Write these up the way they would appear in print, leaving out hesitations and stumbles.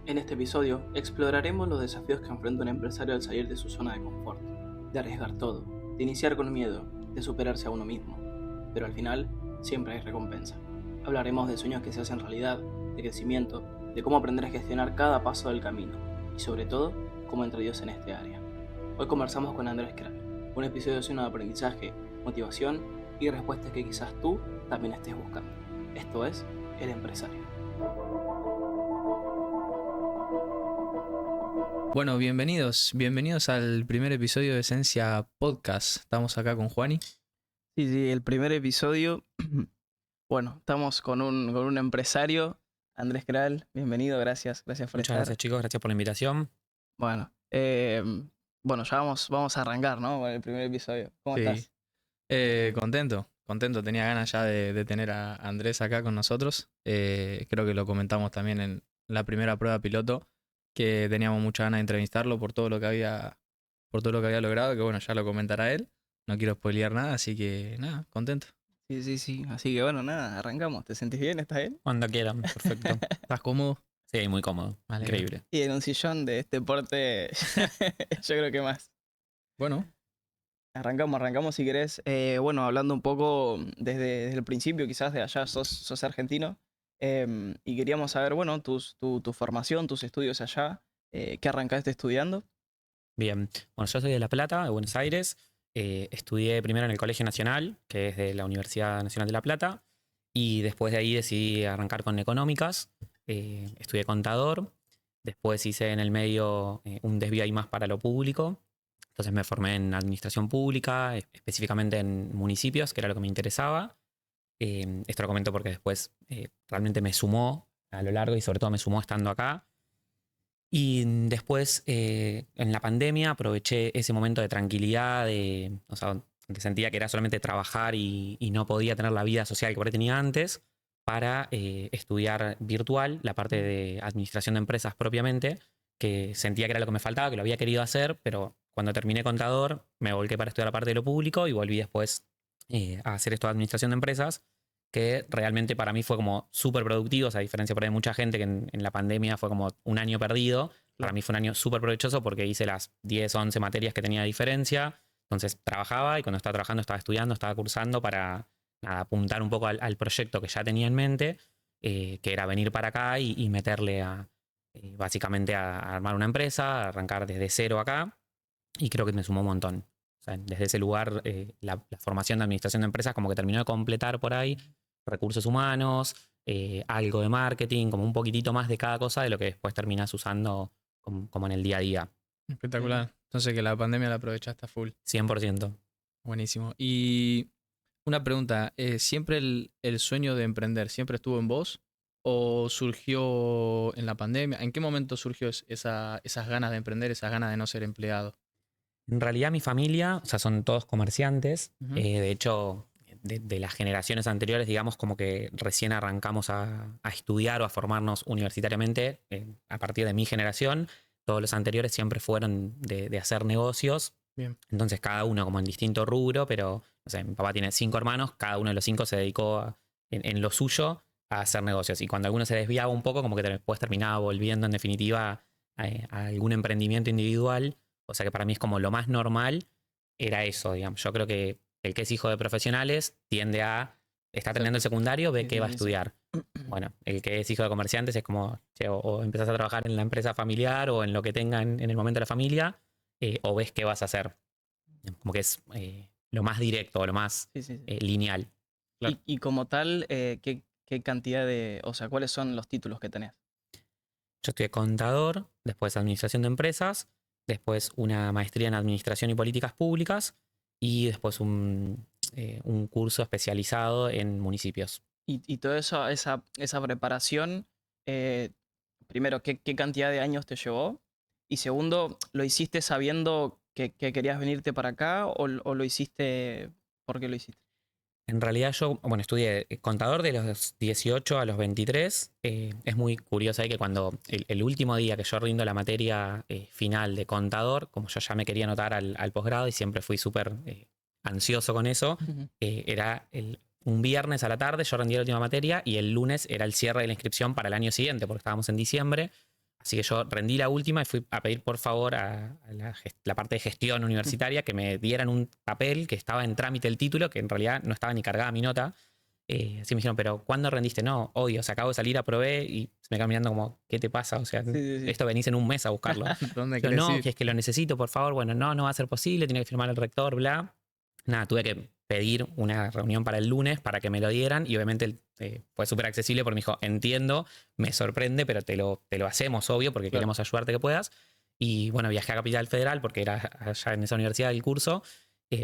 En este episodio exploraremos los desafíos que enfrenta un empresario al salir de su zona de confort, de arriesgar todo, de iniciar con miedo, de superarse a uno mismo. Pero al final, siempre hay recompensa. Hablaremos de sueños que se hacen realidad, de crecimiento, de cómo aprender a gestionar cada paso del camino y sobre todo, cómo entre Dios en este área. Hoy conversamos con Andrés Kral, un episodio lleno de aprendizaje, motivación y respuestas que quizás tú también estés buscando. Esto es El Empresario. Bueno, bienvenidos al primer episodio de Esencia Podcast. Estamos acá con Juani. Sí, el primer episodio. Bueno, estamos con un empresario, Andrés Kral. Bienvenido, gracias por Muchas estar. gracias, chicos, gracias por la invitación. Bueno, ya vamos a arrancar, ¿no? Con el primer episodio. ¿Cómo Sí. estás? Contento. Tenía ganas ya de tener a Andrés acá con nosotros. Creo que lo comentamos también en la primera prueba piloto, que teníamos mucha ganas de entrevistarlo por todo lo que había logrado, que bueno, ya lo comentará él. No quiero spoilear nada, así que nada, contento. Sí. Así que bueno, nada, arrancamos. ¿Te sentís bien? ¿Estás bien? Cuando quieran, perfecto. ¿Estás cómodo? Sí, muy cómodo, Vale. increíble. Y en un sillón de este porte, yo creo que más. Bueno, Arrancamos si querés. Bueno, hablando un poco desde el principio, quizás de allá, sos argentino. Y queríamos saber, bueno, tu formación, tus estudios allá. ¿Qué arrancaste estudiando? Bien, bueno, yo soy de La Plata, de Buenos Aires. Estudié primero en el Colegio Nacional, que es de la Universidad Nacional de La Plata, y después de ahí decidí arrancar con económicas. Estudié contador, después hice en el medio un desvío ahí más para lo público. Entonces me formé en administración pública, específicamente en municipios, que era lo que me interesaba. Esto lo comento porque después realmente me sumó a lo largo y sobre todo me sumó estando acá. Y después, en la pandemia, aproveché ese momento de tranquilidad, o sea, que sentía que era solamente trabajar y no podía tener la vida social que por ahí tenía antes, para estudiar virtual, la parte de administración de empresas propiamente, que sentía que era lo que me faltaba, que lo había querido hacer, pero cuando terminé contador me volqué para estudiar la parte de lo público y volví después a hacer esto de administración de empresas, que realmente para mí fue como súper productivo, o sea, a diferencia por ahí de mucha gente que en la pandemia fue como un año perdido. Para mí fue un año súper provechoso porque hice las 10 o 11 materias que tenía de diferencia. Entonces trabajaba y cuando estaba trabajando estaba estudiando, estaba cursando para nada, apuntar un poco al proyecto que ya tenía en mente, que era venir para acá y meterle básicamente a armar una empresa, a arrancar desde cero acá. Y creo que me sumó un montón. O sea, desde ese lugar, la formación de administración de empresas como que terminó de completar por ahí recursos humanos, algo de marketing, como un poquitito más de cada cosa de lo que después terminás usando como en el día a día. espectacular. Entonces que la pandemia la aprovechaste a full. 100%. Buenísimo. Y una pregunta, ¿siempre el sueño de emprender siempre estuvo en vos o surgió en la pandemia? ¿En qué momento surgió esas ganas de emprender, esas ganas de no ser empleado? En realidad mi familia, o sea, son todos comerciantes. Ujú. De hecho, de las generaciones anteriores, digamos, como que recién arrancamos a estudiar o a formarnos universitariamente a partir de mi generación. Todos los anteriores siempre fueron de hacer negocios. Bien. Entonces cada uno como en distinto rubro, pero no sé, mi papá tiene 5 hermanos, cada uno de los 5 se dedicó en lo suyo a hacer negocios. Y cuando alguno se desviaba un poco, como que después terminaba volviendo en definitiva a algún emprendimiento individual. O sea que para mí es como lo más normal era eso, digamos. Yo creo que el que es hijo de profesionales tiende a, está terminando el secundario, ve Sí, que va a sí. estudiar. Bueno, el que es hijo de comerciantes es como, che, o empezás a trabajar en la empresa familiar o en lo que tenga en el momento de la familia, o ves qué vas a hacer. Como que es lo más directo, lo más Sí. lineal. Claro. Y como tal, ¿qué cantidad o sea, cuáles son los títulos que tenés? Yo estudié contador, después administración de empresas, después una maestría en administración y políticas públicas y después un curso especializado en municipios. Y todo eso, esa preparación, primero, ¿qué cantidad de años te llevó? Y segundo, ¿lo hiciste sabiendo que querías venirte para acá o lo hiciste porque lo hiciste? En realidad yo, bueno, estudié contador de los 18 a los 23. Es muy curioso ahí que cuando el último día que yo rindo la materia final de contador, como yo ya me quería anotar al posgrado y siempre fui súper ansioso con eso, era un viernes a la tarde, yo rendí la última materia y el lunes era el cierre de la inscripción para el año siguiente, porque estábamos en diciembre. Así que yo rendí la última y fui a pedir por favor a la parte de gestión universitaria que me dieran un papel que estaba en trámite el título, que en realidad no estaba ni cargada mi nota. Así me dijeron, pero ¿cuándo rendiste? No, hoy, o sea, acabo de salir, aprobé y se me quedan mirando como, ¿qué te pasa? O sea, esto venís en un mes a buscarlo. ¿Dónde Yo, querés no, ir? que es que lo necesito, por favor. Bueno, no va a ser posible, tiene que firmar el rector, bla. Nada, tuve que pedir una reunión para el lunes para que me lo dieran y obviamente fue súper accesible porque me dijo, entiendo, me sorprende, pero te lo hacemos, obvio, porque queremos ayudarte que puedas. Y bueno, viajé a Capital Federal porque era allá en esa universidad el curso,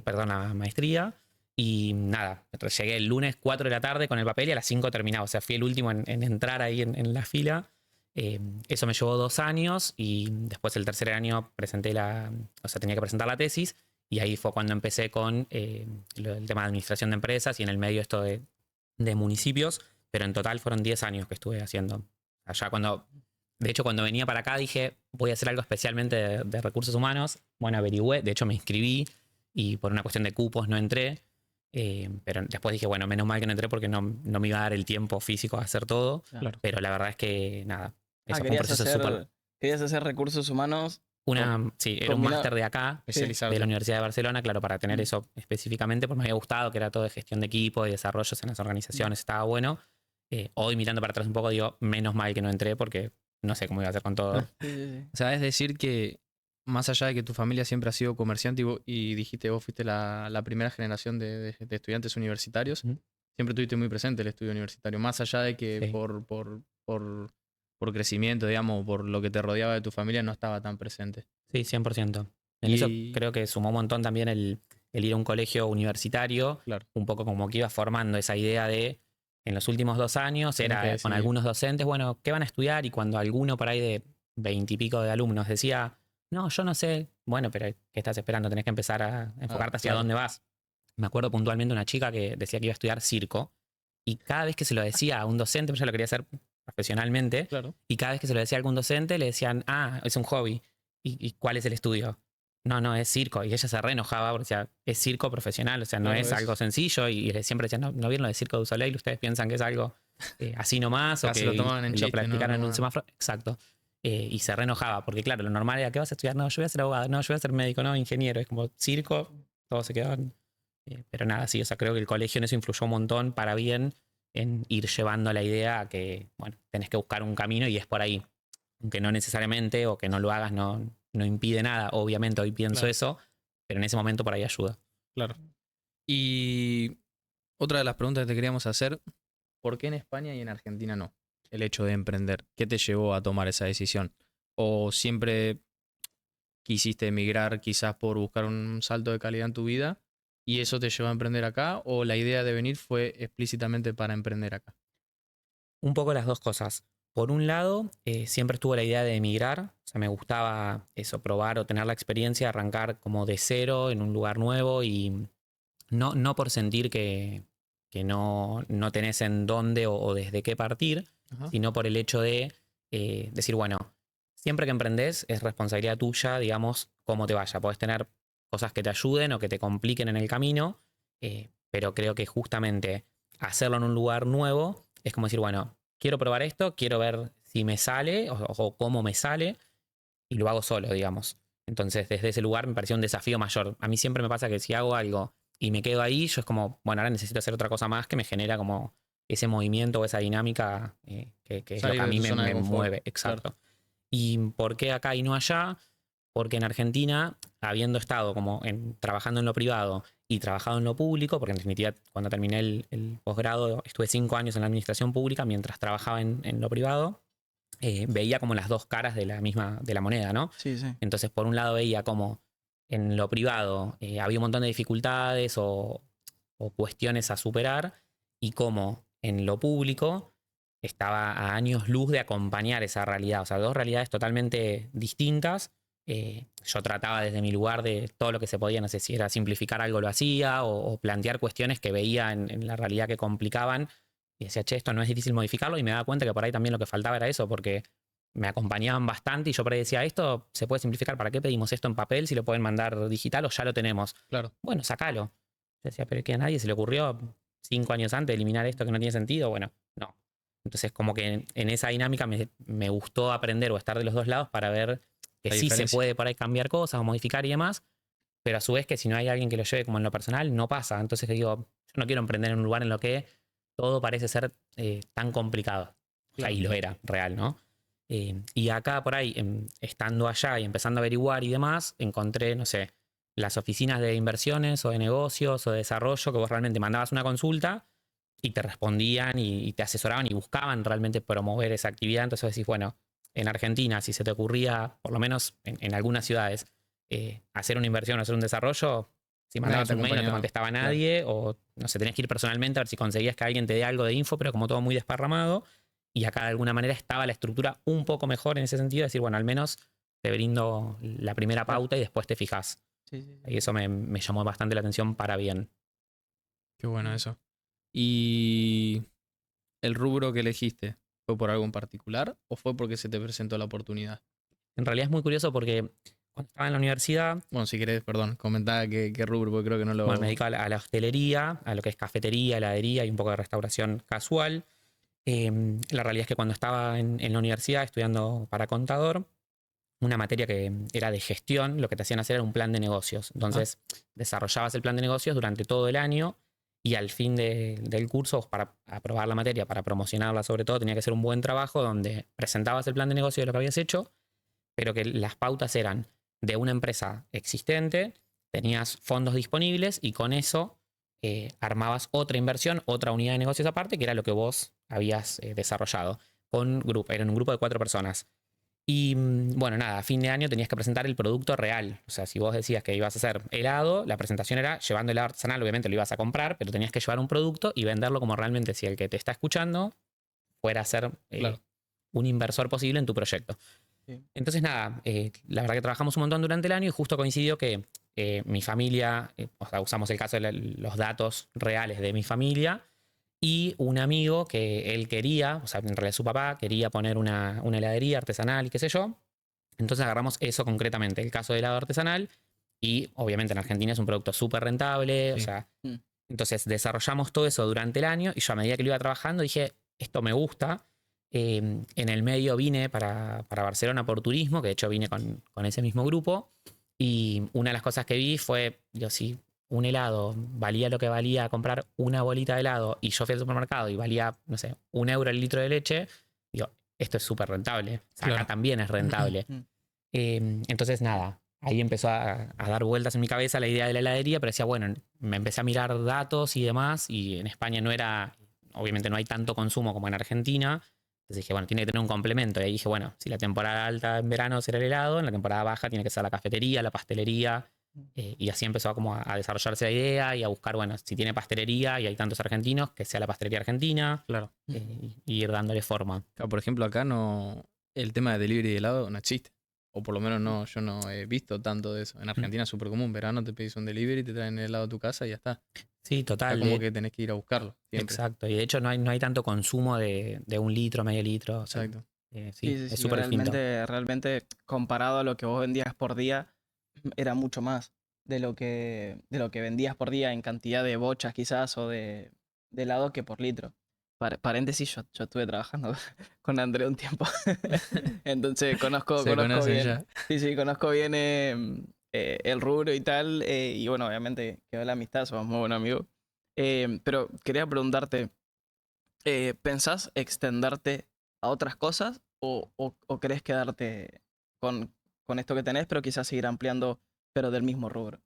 perdón, la maestría. Y nada, llegué el lunes 4 de la tarde con el papel y a las 5 terminaba. O sea, fui el último en entrar ahí en la fila. Eso me llevó 2 años y después el tercer año tenía que presentar la tesis y ahí fue cuando empecé con el tema de administración de empresas y en el medio esto de municipios, pero en total fueron 10 años que estuve haciendo. Allá de hecho cuando venía para acá dije, voy a hacer algo especialmente de recursos humanos. Bueno, averigüé, de hecho me inscribí y por una cuestión de cupos no entré. Pero después dije, bueno, menos mal que no entré porque no me iba a dar el tiempo físico a hacer todo. Claro. Pero la verdad es que nada. Eso fue un querías proceso súper. querías hacer recursos humanos. Sí, era un máster de acá, Especializado. de la Universidad de Barcelona, claro, para tener eso específicamente, porque me había gustado, que era todo de gestión de equipo y desarrollos en las organizaciones, estaba bueno. Hoy mirando para atrás un poco digo, menos mal que no entré porque no sé cómo iba a hacer con todo. O sea, es decir que más allá de que tu familia siempre ha sido comerciante y dijiste vos fuiste la primera generación de estudiantes universitarios, siempre tuviste muy presente el estudio universitario, más allá de que Sí. por crecimiento, digamos, por lo que te rodeaba de tu familia, no estaba tan presente. Sí, 100%. En eso creo que sumó un montón también el ir a un colegio universitario, Claro. un poco como que iba formando esa idea de, en los últimos 2 años, era con algunos docentes, bueno, ¿qué van a estudiar? Y cuando alguno por ahí de 20 y pico de alumnos decía, no, yo no sé, bueno, pero ¿qué estás esperando? Tenés que empezar a enfocarte hacia dónde vas. Me acuerdo puntualmente una chica que decía que iba a estudiar circo y cada vez que se lo decía a un docente, pues ella lo quería hacer profesionalmente, Claro. y cada vez que se lo decía a algún docente le decían, es un hobby. ¿Y cuál es el estudio? No, es circo. Y ella se re enojaba porque decía, es circo profesional, o sea, no Claro, es algo sencillo. Y siempre decían, no vieron lo de Circo du Soleil, ustedes piensan que es algo así nomás, o Casi que lo tomaban en chiste, practicaron en no. un semáforo. Exacto. Y se re enojaba, porque claro, lo normal era, ¿qué vas a estudiar? No, yo voy a ser abogado, no, yo voy a ser médico, no, ingeniero. Es como circo, todos se quedaban. Pero nada, sí, o sea, creo que el colegio en eso influyó un montón para bien en ir llevando la idea a que, bueno, tenés que buscar un camino y es por ahí. Aunque no necesariamente, o que no lo hagas, no impide nada. Obviamente hoy pienso eso, pero en ese momento por ahí ayuda. Claro. Y otra de las preguntas que te queríamos hacer, ¿por qué en España y en Argentina no? El hecho de emprender. ¿Qué te llevó a tomar esa decisión? ¿O siempre quisiste emigrar quizás por buscar un salto de calidad en tu vida y eso te llevó a emprender acá? ¿O la idea de venir fue explícitamente para emprender acá? Un poco las dos cosas. Por un lado, siempre estuvo la idea de emigrar. O sea, me gustaba eso, probar o tener la experiencia de arrancar como de cero en un lugar nuevo y no por sentir que no tenés en dónde o desde qué partir, sino por el hecho de decir, bueno, siempre que emprendés es responsabilidad tuya, digamos, cómo te vaya. Podés tener cosas que te ayuden o que te compliquen en el camino, pero creo que justamente hacerlo en un lugar nuevo es como decir, bueno, quiero probar esto, quiero ver si me sale o cómo me sale y lo hago solo, digamos. Entonces, desde ese lugar me pareció un desafío mayor. A mí siempre me pasa que si hago algo y me quedo ahí, yo es como, bueno, ahora necesito hacer otra cosa más que me genera como ese movimiento o esa dinámica que es lo que a mí me mueve. Exacto. Claro. ¿Y por qué acá y no allá? Porque en Argentina, habiendo estado como trabajando en lo privado y trabajado en lo público, porque en definitiva cuando terminé el posgrado estuve 5 años en la administración pública mientras trabajaba en lo privado, veía como las dos caras de la moneda, ¿no? Sí, sí. Entonces, por un lado veía como en lo privado había un montón de dificultades o cuestiones a superar y como en lo público estaba a años luz de acompañar esa realidad. O sea, dos realidades totalmente distintas. Yo trataba desde mi lugar de todo lo que se podía, no sé si era simplificar algo lo hacía o plantear cuestiones que veía en la realidad que complicaban y decía, che, esto no es difícil modificarlo y me daba cuenta que por ahí también lo que faltaba era eso porque me acompañaban bastante y yo por ahí decía, esto se puede simplificar, ¿para qué pedimos esto en papel si lo pueden mandar digital o ya lo tenemos? Claro. Bueno, sacalo. Yo decía, pero es que a nadie se le ocurrió 5 años antes eliminar esto que no tiene sentido. Bueno, Entonces, como que en esa dinámica me gustó aprender o estar de los dos lados para ver que La sí se diferencia. puede por ahí cambiar cosas o modificar y demás, pero a su vez que si no hay alguien que lo lleve como en lo personal, no pasa. Entonces digo, yo no quiero emprender en un lugar en lo que todo parece ser tan complicado. O sea, y lo era, real, ¿no? Y acá por ahí, estando allá y empezando a averiguar y demás, encontré, no sé, las oficinas de inversiones o de negocios o de desarrollo que vos realmente mandabas una consulta y te respondían y te asesoraban y buscaban realmente promover esa actividad. Entonces decís, bueno, en Argentina, si se te ocurría, por lo menos en algunas ciudades, hacer una inversión o hacer un desarrollo, si Nadie mandabas te un mail no te acompañaba. contestaba Claro. nadie, o no sé, tenías que ir personalmente a ver si conseguías que alguien te dé algo de info, pero como todo muy desparramado. Y acá de alguna manera estaba la estructura un poco mejor en ese sentido, decir, bueno, al menos te brindo la primera Claro. pauta y después te fijas. Sí, sí, sí. Y eso me llamó bastante la atención para bien. Qué bueno eso. ¿Y el rubro que elegiste fue por algo en particular o fue porque se te presentó la oportunidad? En realidad es muy curioso porque cuando estaba en la universidad, Bueno, si querés, perdón, comentá qué rubro, porque creo que no lo... bueno, me dedico a la hostelería, a lo que es cafetería, heladería y un poco de restauración casual. La realidad es que cuando estaba en la universidad estudiando para contador, una materia que era de gestión, lo que te hacían hacer era un plan de negocios. Entonces, desarrollabas el plan de negocios durante todo el año y al fin del curso, para aprobar la materia, para promocionarla sobre todo, tenía que ser un buen trabajo donde presentabas el plan de negocio de lo que habías hecho, pero que las pautas eran de una empresa existente, tenías fondos disponibles y con eso armabas otra inversión, otra unidad de negocios aparte, que era lo que vos habías desarrollado. Eran un grupo de 4 personas. Y bueno, nada, a fin de año tenías que presentar el producto real. O sea, si vos decías que ibas a hacer helado, la presentación era llevando helado artesanal, obviamente lo ibas a comprar, pero tenías que llevar un producto y venderlo como realmente si el que te está escuchando fuera a ser Claro. un inversor posible en tu proyecto. Sí. Entonces, nada, la verdad que trabajamos un montón durante el año y justo coincidió que mi familia, o sea, usamos el caso de los datos reales de mi familia y un amigo que él quería, o sea, en realidad su papá quería poner una heladería artesanal y qué sé yo. Entonces agarramos eso concretamente, el caso del helado artesanal y obviamente en Argentina es un producto súper rentable, o Sí. sea, Mm. entonces desarrollamos todo eso durante el año y yo a medida que lo iba trabajando dije, esto me gusta. En el medio vine para Barcelona por turismo, que de hecho vine con ese mismo grupo. Y una de las cosas que vi fue, yo si un helado valía lo que valía comprar una bolita de helado y yo fui al supermercado y valía, no sé, 1 euro el litro de leche, digo, esto es súper rentable. O sea, Claro. acá también es rentable. Mm. Entonces, nada, ahí empezó a dar vueltas en mi cabeza la idea de la heladería, pero decía, bueno, me empecé a mirar datos y demás, y en España no era, obviamente no hay tanto consumo como en Argentina. Entonces dije, bueno, tiene que tener un complemento. Y ahí dije, bueno, si la temporada alta en verano será el helado, en la temporada baja tiene que ser la cafetería, la pastelería. Y así empezó como a desarrollarse la idea y a buscar, bueno, si tiene pastelería y hay tantos argentinos, que sea la pastelería argentina. Claro. Y ir dándole forma. Claro, por ejemplo, acá no... El tema de delivery de helado no existe. O por lo menos no, yo no he visto tanto de eso. En Argentina es súper común. Verano te pedís un delivery, te traen el helado a tu casa y ya está. Sí, Está total. como que tenés que ir a buscarlo. Siempre. Exacto. Y de hecho no hay tanto consumo de 1 litro, medio litro. O sea, Exacto. sí, Sí, sí, es sí, súper distinto. realmente comparado a lo que vos vendías por día, era mucho más de lo que vendías por día en cantidad de bochas quizás o de helado que por litro. Paréntesis, yo estuve trabajando con André un tiempo. Entonces Se conozco conocen bien. ya. Sí, sí, conozco bien el rubro y tal. Y bueno, obviamente quedó la amistad, somos muy buenos amigos. Pero quería preguntarte, ¿pensás extenderte a otras cosas o querés quedarte con esto que tenés, pero quizás seguir ampliando, pero del mismo rubro?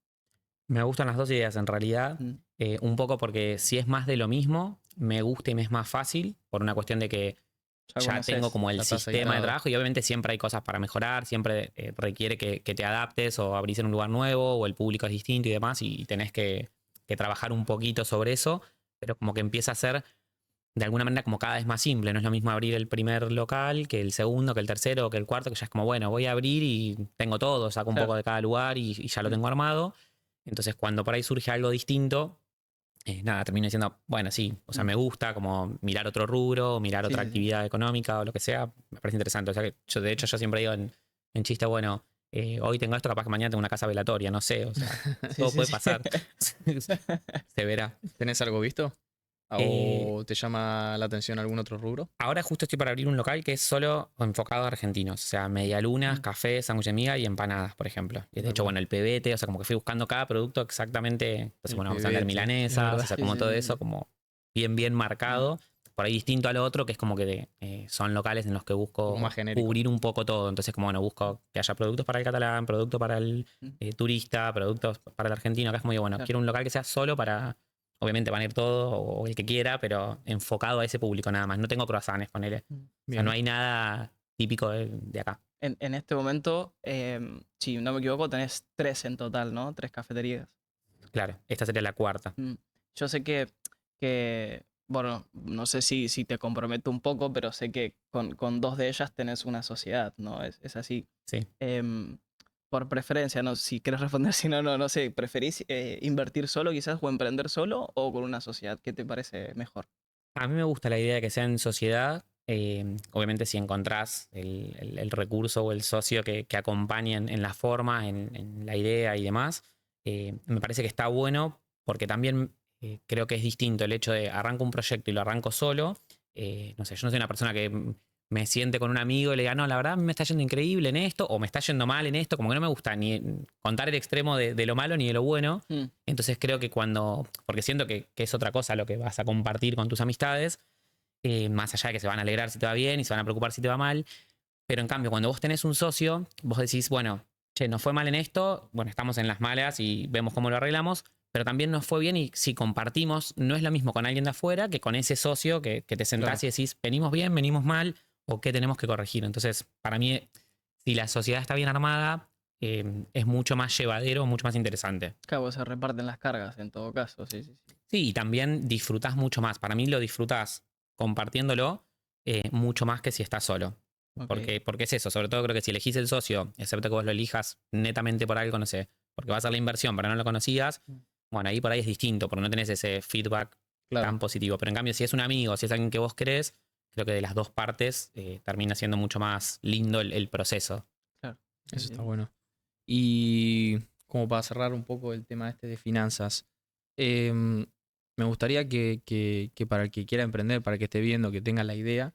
Me gustan las dos ideas en realidad. Mm. Un poco porque si es más de lo mismo, me gusta y me es más fácil, por una cuestión de que ya conoces. tengo como el Ya estás sistema de aislado. trabajo y obviamente siempre hay cosas para mejorar, siempre requiere que te adaptes o abrís en un lugar nuevo o el público es distinto y demás y tenés que trabajar un poquito sobre eso, pero como que empieza a ser de alguna manera como cada vez más simple. No es lo mismo abrir el primer local que el segundo, que el tercero, que el cuarto, que ya es como, bueno, voy a abrir y tengo todo, saco un Claro. poco de cada lugar y ya lo Mm. tengo armado. Entonces cuando por ahí surge algo distinto, nada, termino diciendo, bueno, sí, o sea, Mm. me gusta como mirar otro rubro, mirar Sí, otra sí, sí. actividad económica o lo que sea, me parece interesante. O sea, que yo, de hecho, yo siempre digo en chiste, bueno, hoy tengo esto, capaz que mañana tengo una casa velatoria, no sé, o sea, Sí, todo sí, puede sí. pasar. Se verá. ¿Tenés algo visto? ¿O te llama la atención algún otro rubro? Ahora justo estoy para abrir un local que es solo enfocado a argentinos. O sea, medialunas, café, sándwich de miga y empanadas, por ejemplo. Y de hecho, bueno, el pebete, o sea, como que fui buscando cada producto exactamente. Entonces, El bueno, vamos a hablar pebete, la milanesas, verdad. o sea, Sí, como sí, todo sí, eso, sí. como bien marcado. Por ahí distinto al otro, que es como que son locales en los que Un busco poco más genérico. cubrir un poco todo. Entonces, como bueno, busco que haya productos para el catalán, productos para el turista, productos para el argentino. Acá es muy bueno, Claro. quiero un local que sea solo para... Obviamente van a ir todos o el que quiera, pero enfocado a ese público nada más. No tengo croissants, ponele. O sea, Bien. no hay nada típico de acá. En este momento, si no me equivoco, tenés 3 en total, ¿no? 3 cafeterías. Claro, esta sería la cuarta. Yo sé que bueno, no sé si te comprometo un poco, pero sé que con 2 de ellas tenés una sociedad, ¿no? Es así. Sí. Por preferencia, no, si quieres responder, si no, no sé, ¿preferís invertir solo quizás o emprender solo o con una sociedad? ¿Qué te parece mejor? A mí me gusta la idea de que sea en sociedad. Obviamente si encontrás el recurso o el socio que acompañe en la forma, en la idea y demás, me parece que está bueno porque también creo que es distinto el hecho de arranco un proyecto y lo arranco solo. No sé, yo no soy una persona que me siente con un amigo y le diga, no, la verdad me está yendo increíble en esto o me está yendo mal en esto, como que no me gusta ni contar el extremo de lo malo ni de lo bueno. Entonces creo que porque siento que es otra cosa lo que vas a compartir con tus amistades, más allá de que se van a alegrar si te va bien y se van a preocupar si te va mal, pero en cambio cuando vos tenés un socio, vos decís, bueno, che, nos fue mal en esto, bueno, estamos en las malas y vemos cómo lo arreglamos, pero también nos fue bien y si compartimos, no es lo mismo con alguien de afuera que con ese socio que te sentás Claro. y decís, venimos bien, venimos mal, o qué tenemos que corregir. Entonces, para mí, si la sociedad está bien armada, es mucho más llevadero, mucho más interesante. Claro, se reparten las cargas en todo caso, sí, sí, sí. Sí, y también disfrutás mucho más. Para mí lo disfrutás compartiéndolo mucho más que si estás solo. Ok. Porque es eso, sobre todo creo que si elegís el socio, excepto que vos lo elijas netamente por algo, no sé, porque vas a hacer la inversión, pero no lo conocías, bueno, ahí por ahí es distinto, porque no tenés ese feedback Claro. tan positivo. Pero en cambio, si es un amigo, si es alguien que vos querés, creo que de las dos partes termina siendo mucho más lindo el proceso. Claro. Sí, Eso sí. está bueno. Y como para cerrar un poco el tema este de finanzas, me gustaría que para el que quiera emprender, para el que esté viendo, que tenga la idea,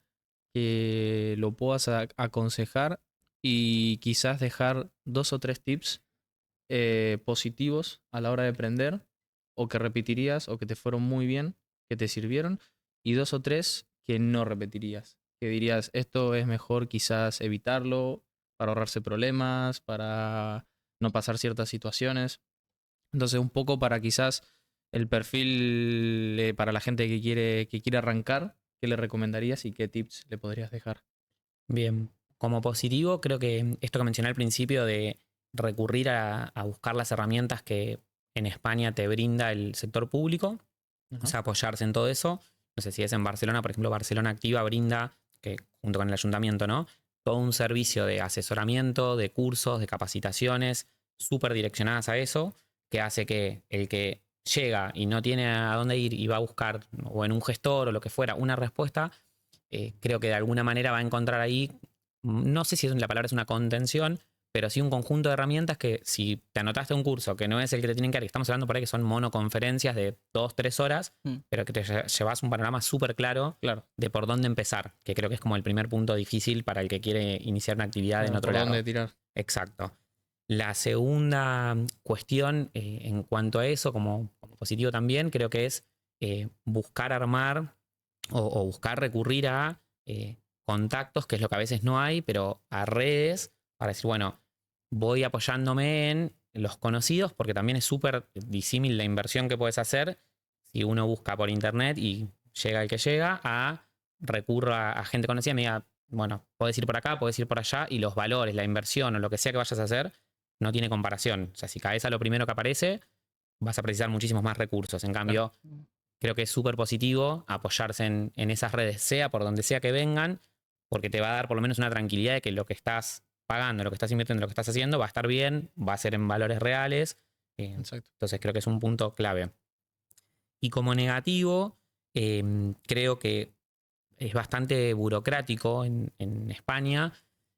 que lo puedas aconsejar y quizás dejar 2 o 3 tips positivos a la hora de emprender o que repetirías o que te fueron muy bien, que te sirvieron, y 2 o 3 que no repetirías. Que dirías, esto es mejor quizás evitarlo para ahorrarse problemas, para no pasar ciertas situaciones. Entonces, un poco para quizás el perfil para la gente que quiere arrancar, ¿qué le recomendarías y qué tips le podrías dejar? Bien, como positivo, creo que esto que mencioné al principio de recurrir a buscar las herramientas que en España te brinda el sector público, o sea, apoyarse en todo eso. No sé si es en Barcelona, por ejemplo, Barcelona Activa brinda, que junto con el ayuntamiento, ¿no? Todo un servicio de asesoramiento, de cursos, de capacitaciones, súper direccionadas a eso, que hace que el que llega y no tiene a dónde ir y va a buscar, o en un gestor o lo que fuera, una respuesta, creo que de alguna manera va a encontrar ahí, no sé si la palabra es una contención, pero sí un conjunto de herramientas que si te anotaste un curso que no es el que te tienen que dar, y estamos hablando por ahí que son monoconferencias de 2-3 horas, pero que te llevas un panorama súper claro de por dónde empezar, que creo que es como el primer punto difícil para el que quiere iniciar una actividad en otro ¿Por lado. dónde tirar? Exacto. La segunda cuestión en cuanto a eso, como positivo también, creo que es buscar armar o buscar recurrir a contactos, que es lo que a veces no hay, pero a redes, para decir, bueno, voy apoyándome en los conocidos, porque también es súper disímil la inversión que puedes hacer si uno busca por internet y llega el que llega, recurro a gente conocida y me diga, bueno, puedes ir por acá, puedes ir por allá, y los valores, la inversión o lo que sea que vayas a hacer, no tiene comparación. O sea, si caes a lo primero que aparece, vas a precisar muchísimos más recursos. En cambio, creo que es súper positivo apoyarse en esas redes, sea por donde sea que vengan, porque te va a dar por lo menos una tranquilidad de que lo que estás pagando, lo que estás invirtiendo, lo que estás haciendo va a estar bien, va a ser en valores reales. Exacto. Entonces creo que es un punto clave. Y como negativo, creo que es bastante burocrático en España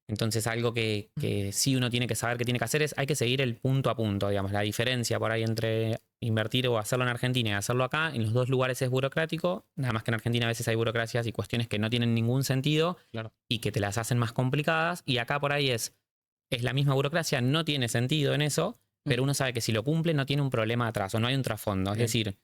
Entonces algo que sí uno tiene que saber que tiene que hacer es, hay que seguir el punto a punto, digamos, la diferencia por ahí entre invertir o hacerlo en Argentina y hacerlo acá, en los dos lugares es burocrático, nada más que en Argentina a veces hay burocracias y cuestiones que no tienen ningún sentido Claro. y que te las hacen más complicadas, y acá por ahí es la misma burocracia, no tiene sentido en eso, pero uno sabe que si lo cumple no tiene un problema atrás o no hay un trasfondo, es Bien. decir,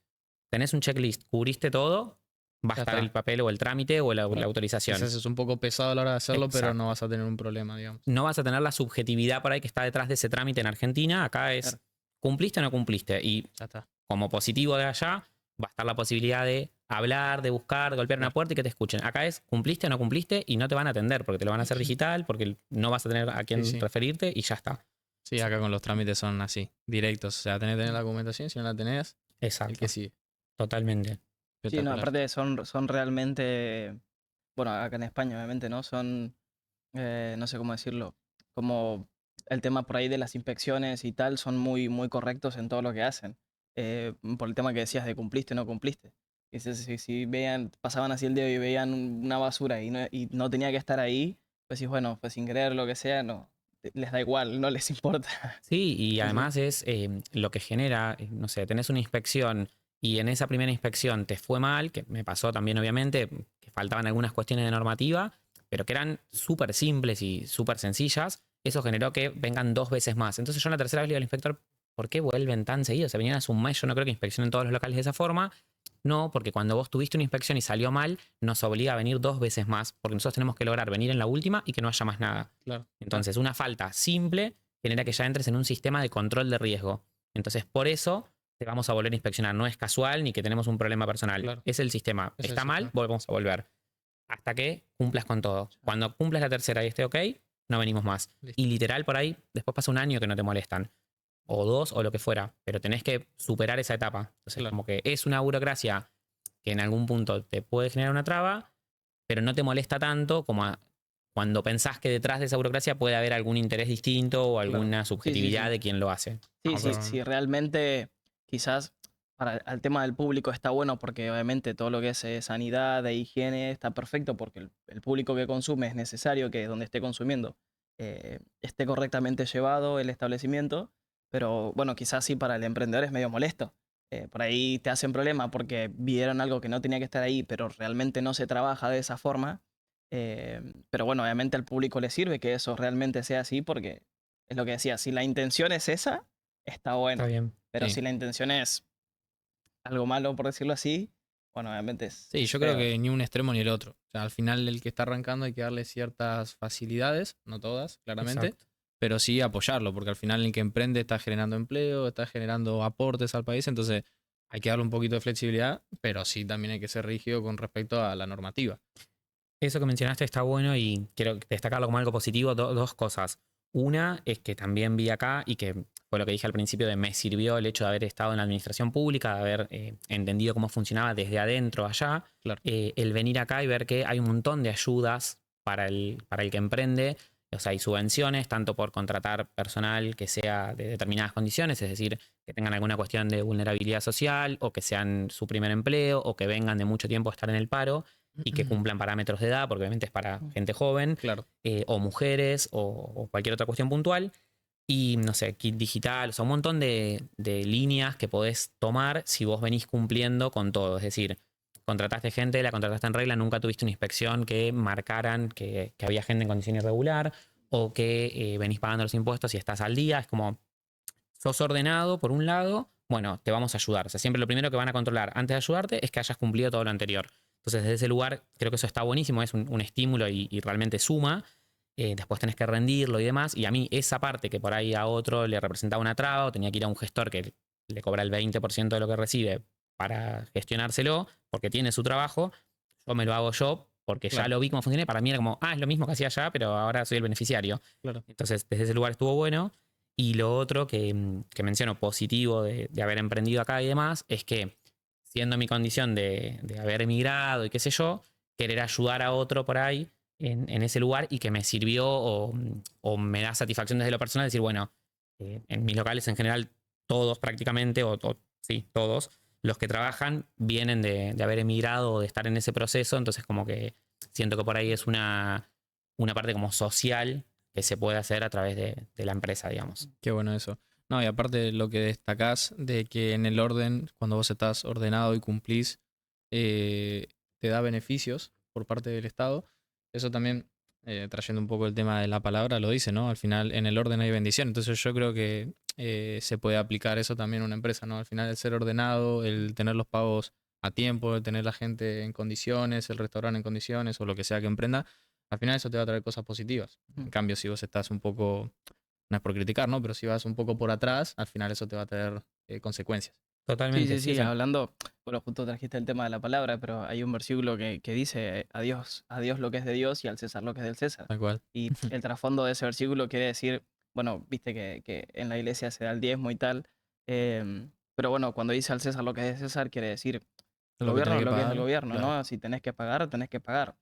tenés un checklist, cubriste todo, va a Ya estar está. el papel o el trámite o la autorización. Quizás es un poco pesado a la hora de hacerlo, pero Exacto. no vas a tener un problema, digamos. No vas a tener la subjetividad por ahí que está detrás de ese trámite en Argentina. Acá es, Claro. ¿cumpliste o no cumpliste? Y Ya está. como positivo de allá, va a estar la posibilidad de hablar, de buscar, de golpear una Claro. puerta y que te escuchen. Acá es, ¿cumpliste o no cumpliste? Y no te van a atender porque te lo van a hacer digital, porque no vas a tener a quién Sí. referirte y ya está. Sí, acá con los trámites son así, directos. O sea, tenés que tener la documentación, si no la tenés, el Exacto. que sigue. Totalmente. Sí, no, Espectacular. aparte son realmente, bueno, acá en España obviamente, ¿no? Son, no sé cómo decirlo, como el tema por ahí de las inspecciones y tal, son muy, muy correctos en todo lo que hacen. Por el tema que decías de cumpliste o no cumpliste. Y si veían, pasaban así el dedo y veían una basura y no tenía que estar ahí, pues sí, bueno, pues sin querer, lo que sea, no, les da igual, no les importa. Sí, y Sí, además es lo que genera, no sé, tenés una inspección y en esa primera inspección te fue mal, que me pasó también obviamente, que faltaban algunas cuestiones de normativa, pero que eran súper simples y súper sencillas, eso generó que vengan 2 veces más. Entonces yo en la tercera vez le digo al inspector, ¿por qué vuelven tan seguido? Se venían hace un mes, yo no creo que inspeccionen todos los locales de esa forma. No, porque cuando vos tuviste una inspección y salió mal, nos obliga a venir 2 veces más, porque nosotros tenemos que lograr venir en la última y que no haya más nada. Claro. Entonces, una falta simple genera que ya entres en un sistema de control de riesgo. Entonces, por eso te vamos a volver a inspeccionar. No es casual ni que tenemos un problema personal. Claro. Es el sistema. Es el Está mal, sistema. volvemos a volver. Hasta que cumplas con todo. Cuando cumplas la tercera y esté ok, no venimos más. Listo. Y literal, por ahí, después pasa un año que no te molestan. O 2, o lo que fuera. Pero tenés que superar esa etapa. Entonces, Claro. como que es una burocracia que en algún punto te puede generar una traba, pero no te molesta tanto como cuando pensás que detrás de esa burocracia puede haber algún interés distinto o alguna subjetividad sí. de quien lo hace. Sí, Ah, sí, pero- sí, realmente quizás para el tema del público está bueno porque obviamente todo lo que es sanidad e higiene está perfecto porque el público que consume es necesario que donde esté consumiendo esté correctamente llevado el establecimiento, pero bueno, quizás sí para el emprendedor es medio molesto. Por ahí te hacen problema porque vieron algo que no tenía que estar ahí, pero realmente no se trabaja de esa forma. Pero bueno, obviamente al público le sirve que eso realmente sea así porque es lo que decía, si la intención es esa, está bueno. Está bien. Pero Sí. si la intención es algo malo, por decirlo así, bueno, obviamente es. Sí, es yo creo feo. que ni un extremo ni el otro. O sea, al final el que está arrancando hay que darle ciertas facilidades, no todas, claramente, Exacto. pero sí apoyarlo, porque al final el que emprende está generando empleo, está generando aportes al país, entonces hay que darle un poquito de flexibilidad, pero sí también hay que ser rígido con respecto a la normativa. Eso que mencionaste está bueno y quiero destacarlo como algo positivo. Dos cosas. Una es que también vi acá y que fue lo que dije al principio de me sirvió el hecho de haber estado en la administración pública, de haber entendido cómo funcionaba desde adentro allá. Claro. El venir acá y ver que hay un montón de ayudas para el que emprende. O sea, hay subvenciones, tanto por contratar personal que sea de determinadas condiciones, es decir, que tengan alguna cuestión de vulnerabilidad social o que sean su primer empleo o que vengan de mucho tiempo a estar en el paro y que cumplan parámetros de edad, porque obviamente es para gente joven, Claro. o mujeres o cualquier otra cuestión puntual. Y no sé, kit digital, o sea, un montón de líneas que podés tomar si vos venís cumpliendo con todo. Es decir, contrataste gente, la contrataste en regla, nunca tuviste una inspección que marcaran que había gente en condición irregular o que venís pagando los impuestos y estás al día. Es como, sos ordenado por un lado, bueno, te vamos a ayudar. O sea, siempre lo primero que van a controlar antes de ayudarte es que hayas cumplido todo lo anterior. Entonces, desde ese lugar, creo que eso está buenísimo, es un estímulo y realmente suma. Después tenés que rendirlo y demás. Y a mí, esa parte que por ahí a otro le representaba una traba o tenía que ir a un gestor que le cobra el 20% de lo que recibe para gestionárselo, porque tiene su trabajo, yo me lo hago yo porque ya Claro. lo vi cómo funciona y para mí era como, es lo mismo que hacía allá, pero ahora soy el beneficiario. Claro. Entonces, desde ese lugar estuvo bueno. Y lo otro que menciono positivo de haber emprendido acá y demás es que, siendo mi condición de haber emigrado y qué sé yo, querer ayudar a otro por ahí en ese lugar y que me sirvió o me da satisfacción desde lo personal, decir, bueno, en mis locales en general, todos prácticamente, sí, todos, los que trabajan vienen de haber emigrado o de estar en ese proceso, entonces como que siento que por ahí es una parte como social que se puede hacer a través de la empresa, digamos. Qué bueno eso. No, y aparte lo que destacás de que en el orden, cuando vos estás ordenado y cumplís, te da beneficios por parte del Estado. Eso también, trayendo un poco el tema de la palabra, lo dice, ¿no? Al final en el orden hay bendición. Entonces yo creo que se puede aplicar eso también a una empresa, ¿no? Al final el ser ordenado, el tener los pagos a tiempo, el tener la gente en condiciones, el restaurante en condiciones o lo que sea que emprenda, al final eso te va a traer cosas positivas. En cambio, si vos estás un poco, no es por criticar, ¿no? Pero si vas un poco por atrás, al final eso te va a traer consecuencias. Totalmente. Sí, eso. hablando, bueno, justo trajiste el tema de la palabra, pero hay un versículo que dice, a Dios lo que es de Dios y al César lo que es del César. Tal cual. Y el trasfondo de ese versículo quiere decir, bueno, viste que en la iglesia se da el diezmo y tal, pero bueno, cuando dice al César lo que es de César, quiere decir el Lo que gobierno tenés que lo que es del pagar, gobierno, claro. ¿no? Si tenés que pagar, tenés que pagar.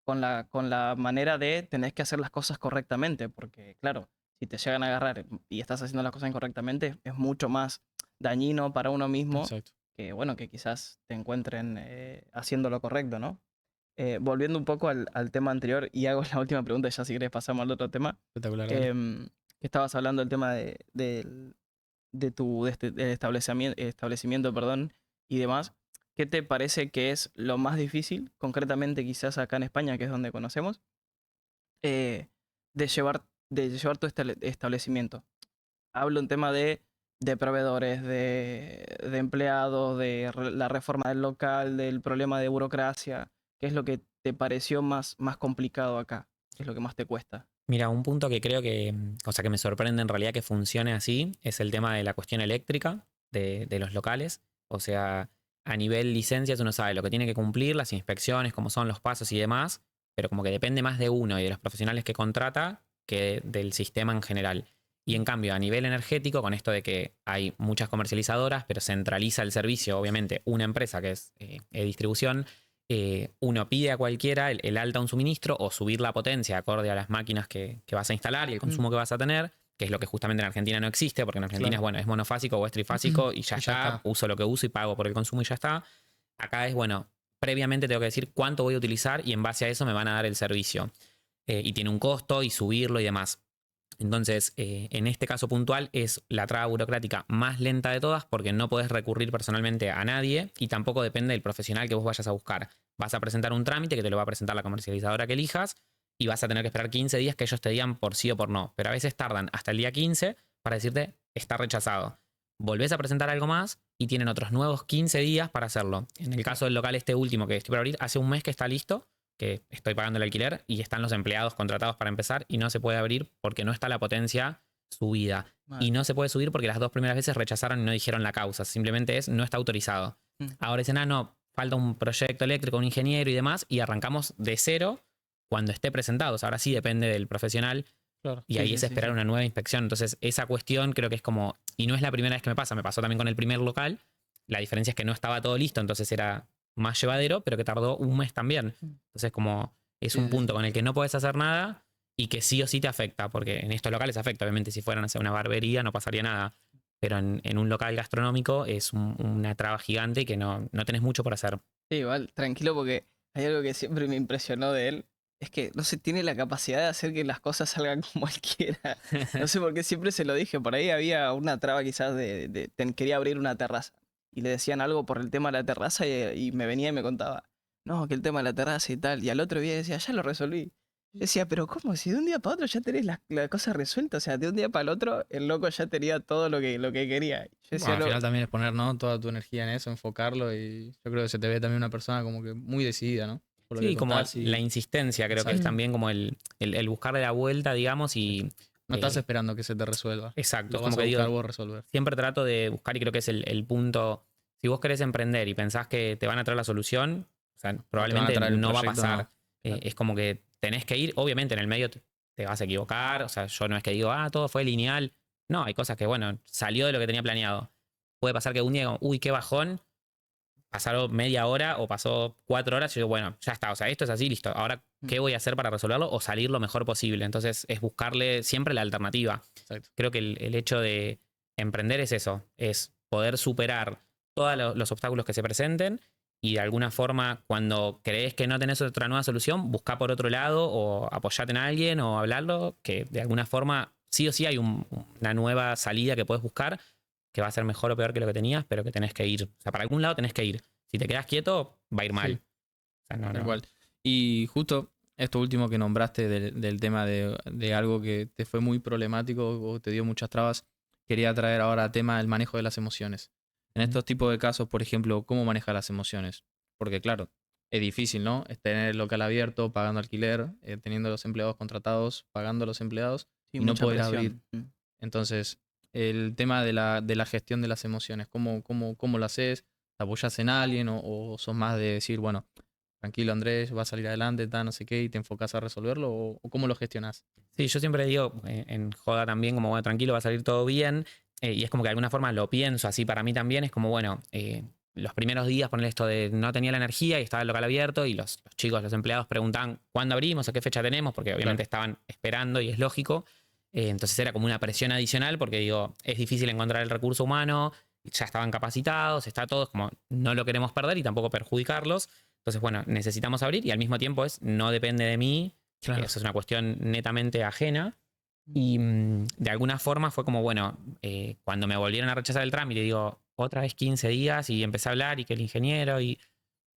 Con la manera de tenés que hacer las cosas correctamente, porque claro, si te llegan a agarrar y estás haciendo las cosas incorrectamente, es mucho más dañino para uno mismo Exacto. que, bueno, que quizás te encuentren haciendo lo correcto, ¿no? Volviendo un poco al tema anterior, y hago la última pregunta, ya si querés pasamos al otro tema, Espectacular, dale. que estabas hablando del tema del establecimiento, perdón, y demás. ¿Qué te parece que es lo más difícil, concretamente quizás acá en España, que es donde conocemos, eh, de llevar tu establecimiento? Hablo en tema de proveedores, de empleados, la reforma del local, del problema de burocracia. ¿Qué es lo que te pareció más complicado acá? ¿Qué es lo que más te cuesta? Mira, un punto que creo que, o sea, que me sorprende en realidad que funcione así, es el tema de la cuestión eléctrica de los locales. O sea, a nivel licencias uno sabe lo que tiene que cumplir, las inspecciones, cómo son los pasos y demás, pero como que depende más de uno y de los profesionales que contrata que del sistema en general. Y en cambio, a nivel energético, con esto de que hay muchas comercializadoras, pero centraliza el servicio, obviamente, una empresa que es distribución, uno pide a cualquiera el alta a un suministro o subir la potencia acorde a las máquinas que vas a instalar y el consumo que vas a tener, que es lo que justamente en Argentina no existe, porque en Argentina Claro. es, bueno, es monofásico o es trifásico y ya Y ya está, está. uso lo que uso y pago por el consumo y ya está. Acá es, bueno, previamente tengo que decir cuánto voy a utilizar y en base a eso me van a dar el servicio. Y tiene un costo y subirlo y demás. Entonces, en este caso puntual es la traba burocrática más lenta de todas porque no podés recurrir personalmente a nadie y tampoco depende del profesional que vos vayas a buscar. Vas a presentar un trámite que te lo va a presentar la comercializadora que elijas y vas a tener que esperar 15 días que ellos te digan por sí o por no. Pero a veces tardan hasta el día 15 para decirte está rechazado. Volvés a presentar algo más y tienen otros nuevos 15 días para hacerlo. En el caso del local este último que estoy por abrir, hace un mes que está listo, que estoy pagando el alquiler y están los empleados contratados para empezar y no se puede abrir porque no está la potencia subida. Vale. Y no se puede subir porque las dos primeras veces rechazaron y no dijeron la causa. Simplemente es no está autorizado. Ahora dicen, no, falta un proyecto eléctrico, un ingeniero y demás, y arrancamos de cero cuando esté presentado. O sea, ahora sí depende del profesional. Claro. Y ahí es esperar una nueva inspección. Entonces, esa cuestión creo que es como. Y no es la primera vez que me pasó también con el primer local. La diferencia es que no estaba todo listo, entonces era más llevadero, pero que tardó un mes también. Entonces, como es un punto con el que no puedes hacer nada y que sí o sí te afecta, porque en estos locales afecta. Obviamente, si fueran a hacer una barbería, no pasaría nada. Pero en un local gastronómico es una traba gigante y que no tenés mucho por hacer. Sí, igual, tranquilo, porque hay algo que siempre me impresionó de él. Es que no se tiene la capacidad de hacer que las cosas salgan como él quiera. No sé por qué siempre se lo dije. Por ahí había una traba quizás quería abrir una terraza. Y le decían algo por el tema de la terraza y me venía y me contaba. No, que el tema de la terraza y tal. Y al otro día decía, ya lo resolví. Yo decía, pero ¿cómo? Si de un día para otro ya tenés la cosa resuelta. O sea, de un día para el otro el loco ya tenía todo lo que quería. Yo decía, Bueno, al final también es poner, ¿no?, toda tu energía en eso, enfocarlo y yo creo que se te ve también una persona como que muy decidida, ¿no? Por lo Sí, que como contás y la insistencia, creo que es Exacto. también como el buscarle la vuelta, digamos, y. no estás esperando que se te resuelva. Exacto, Lo es vas como a que buscar digo, vos resolver. siempre trato de buscar y creo que es el punto. Si vos querés emprender y pensás que te van a traer la solución, o sea, probablemente traer el no va a proyecto, pasar. no. Claro. Es como que tenés que ir, obviamente en el medio te vas a equivocar, o sea, yo no es que digo, todo fue lineal. No, hay cosas que, bueno, salió de lo que tenía planeado. Puede pasar que un día, uy, qué bajón, pasaron media hora o pasó 4 horas y yo, bueno, ya está, o sea, esto es así, listo. Ahora, ¿qué voy a hacer para resolverlo o salir lo mejor posible? Entonces, es buscarle siempre la alternativa. Exacto. Creo que el hecho de emprender es eso, es poder superar todos los obstáculos que se presenten y de alguna forma cuando crees que no tenés otra nueva solución, busca por otro lado o apoyate en alguien o hablarlo, que de alguna forma sí o sí hay una nueva salida que puedes buscar que va a ser mejor o peor que lo que tenías, pero que tenés que ir. O sea, para algún lado tenés que ir. Si te quedas quieto, va a ir mal. Sí. O sea, no, Tal no. cual. Y justo esto último que nombraste del tema de algo que te fue muy problemático o te dio muchas trabas, quería traer ahora el tema del manejo de las emociones. En estos tipos de casos, por ejemplo, ¿cómo manejar las emociones? Porque claro, es difícil, ¿no? Es tener el local abierto, pagando alquiler, teniendo los empleados contratados, pagando a los empleados Sí, y no mucha poder presión. abrir. Entonces, el tema de la gestión de las emociones, ¿cómo lo haces? ¿Te apoyas en alguien o sos más de decir, bueno, tranquilo Andrés, va a salir adelante, no sé qué, y te enfocas a resolverlo o cómo lo gestionas? Sí, yo siempre digo en joda también, como bueno, tranquilo, va a salir todo bien. Y es como que de alguna forma lo pienso así para mí también. Es como, bueno, los primeros días poner esto de no tenía la energía y estaba el local abierto y los chicos, los empleados preguntaban cuándo abrimos o qué fecha tenemos, porque obviamente estaban esperando y es lógico. Entonces era como una presión adicional porque digo, es difícil encontrar el recurso humano, ya estaban capacitados, está todo, es como no lo queremos perder y tampoco perjudicarlos. Entonces, bueno, necesitamos abrir y al mismo tiempo no depende de mí. Claro. Eso es una cuestión netamente ajena. Y de alguna forma fue como, bueno, cuando me volvieron a rechazar el trámite, digo, otra vez 15 días y empecé a hablar y que el ingeniero y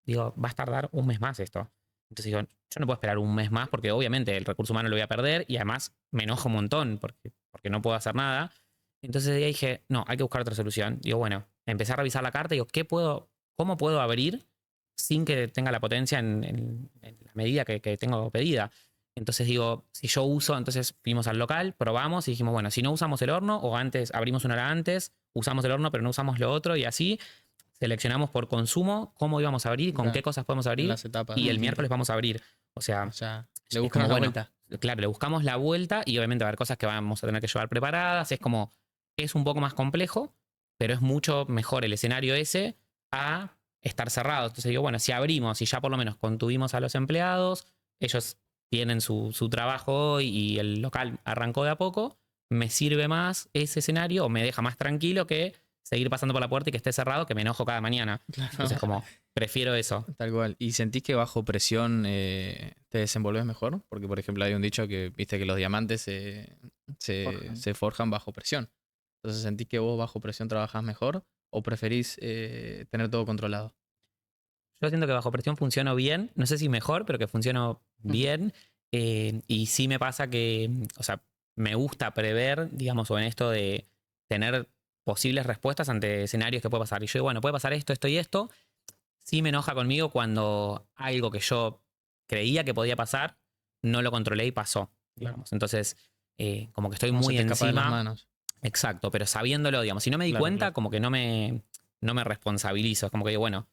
digo, va a tardar un mes más esto. Entonces digo, yo no puedo esperar un mes más porque obviamente el recurso humano lo voy a perder y además me enojo un montón porque no puedo hacer nada. Entonces de ahí dije, no, hay que buscar otra solución. Digo, bueno, empecé a revisar la carta y digo, ¿cómo puedo abrir sin que tenga la potencia en la medida que tengo pedida? Entonces digo, si yo uso, entonces fuimos al local, probamos y dijimos, bueno, si no usamos el horno o antes abrimos una hora antes, usamos el horno pero no usamos lo otro y así seleccionamos por consumo cómo íbamos a abrir y con qué cosas podemos abrir Las etapas. y el miércoles vamos a abrir. O sea, le es buscamos como, la bueno, vuelta. claro, le buscamos la vuelta y obviamente va a haber cosas que vamos a tener que llevar preparadas. Es como, es un poco más complejo, pero es mucho mejor el escenario ese a estar cerrado. Entonces digo, bueno, si abrimos y ya por lo menos contuvimos a los empleados, ellos tienen su trabajo y el local arrancó de a poco, me sirve más ese escenario o me deja más tranquilo que seguir pasando por la puerta y que esté cerrado, que me enojo cada mañana. Claro. Entonces como, prefiero eso. Tal cual. ¿Y sentís que bajo presión te desenvolves mejor? Porque, por ejemplo, hay un dicho que viste que los diamantes se forjan bajo presión. Entonces, ¿sentís que vos bajo presión trabajás mejor o preferís tener todo controlado? Yo siento que bajo presión funciono bien, no sé si mejor, pero que funciono bien. Y sí me pasa que, o sea, me gusta prever, digamos, o en esto de tener posibles respuestas ante escenarios que puede pasar. Y yo digo, bueno, puede pasar esto, esto y esto. Sí me enoja conmigo cuando algo que yo creía que podía pasar, no lo controlé y pasó, digamos. Entonces, como que estoy Como muy se te escapa de las encima. manos. Exacto, pero sabiéndolo, digamos. Si no me di Claro, cuenta, claro. como que no me responsabilizo. Es como que digo, bueno,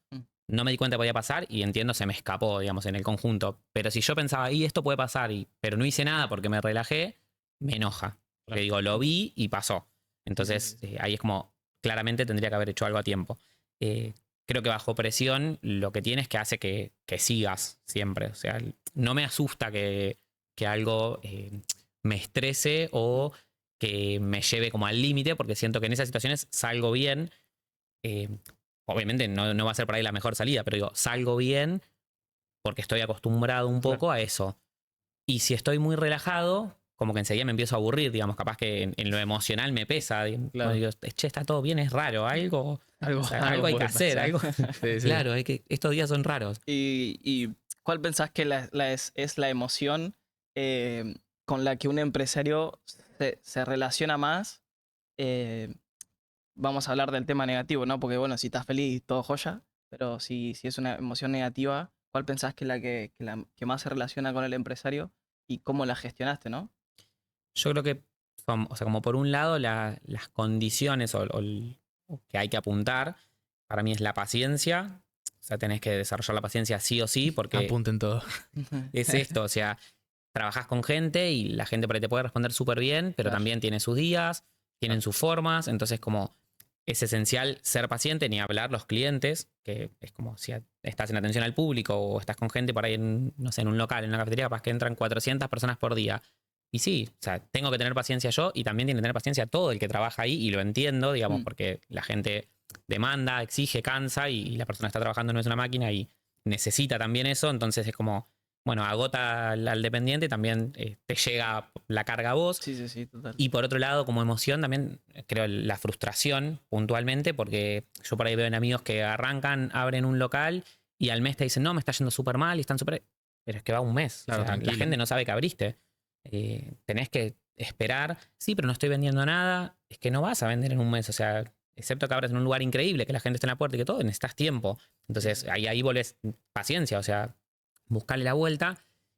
no me di cuenta que podía pasar y entiendo, se me escapó, digamos, en el conjunto. Pero si yo pensaba, y esto puede pasar, pero no hice nada porque me relajé, me enoja. Porque digo, lo vi y pasó. Entonces, ahí es como, claramente tendría que haber hecho algo a tiempo. Creo que bajo presión lo que tiene es que hace que sigas siempre. O sea, no me asusta que algo me estrese o que me lleve como al límite, porque siento que en esas situaciones salgo bien. Obviamente no va a ser por ahí la mejor salida, pero digo, salgo bien porque estoy acostumbrado un poco a eso. Y si estoy muy relajado, como que enseguida me empiezo a aburrir, digamos, capaz que en lo emocional me pesa. Claro. Digo, che, está todo bien, es raro, algo hay que puede hacer, pasar. algo. Sí, sí. Claro, estos días son raros. ¿Y cuál pensás que es la emoción con la que un empresario se relaciona más? Vamos a hablar del tema negativo, ¿no? Porque bueno, si estás feliz, todo joya, pero si es una emoción negativa, ¿cuál pensás que es que más se relaciona con el empresario y cómo la gestionaste, ¿no? Yo creo que, o sea, como por un lado, las condiciones o que hay que apuntar, para mí es la paciencia. O sea, tenés que desarrollar la paciencia sí o sí, porque Apunten todo. es esto, o sea, trabajás con gente y la gente por ahí te puede responder súper bien, pero Claro. también tiene sus días, tienen sus formas, entonces como es esencial ser paciente, ni hablar los clientes, que es como si estás en atención al público o estás con gente por ahí no sé, en un local, en una cafetería, capaz que entran 400 personas por día. Y sí, o sea, tengo que tener paciencia yo y también tiene que tener paciencia todo el que trabaja ahí y lo entiendo, digamos, porque la gente demanda, exige, cansa y la persona que está trabajando no es una máquina y necesita también eso, entonces es como, bueno, agota al dependiente, también te llega la carga a vos. Sí, total. Y por otro lado, como emoción, también creo la frustración puntualmente, porque yo por ahí veo en amigos que arrancan, abren un local y al mes te dicen, no, me está yendo súper mal y están súper... Pero es que va un mes. Claro, O sea, la tranquilo. gente no sabe que abriste. Tenés que esperar. Sí, pero no estoy vendiendo nada. Es que no vas a vender en un mes. O sea, excepto que abras en un lugar increíble, que la gente esté en la puerta y que todo, necesitas tiempo. Entonces, ahí volvés paciencia. O sea, buscarle la vuelta.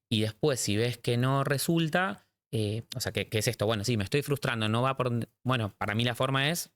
Y después, si ves que no resulta... o sea, ¿qué es esto? Bueno, sí, me estoy frustrando, no va por... Bueno, para mí la forma es,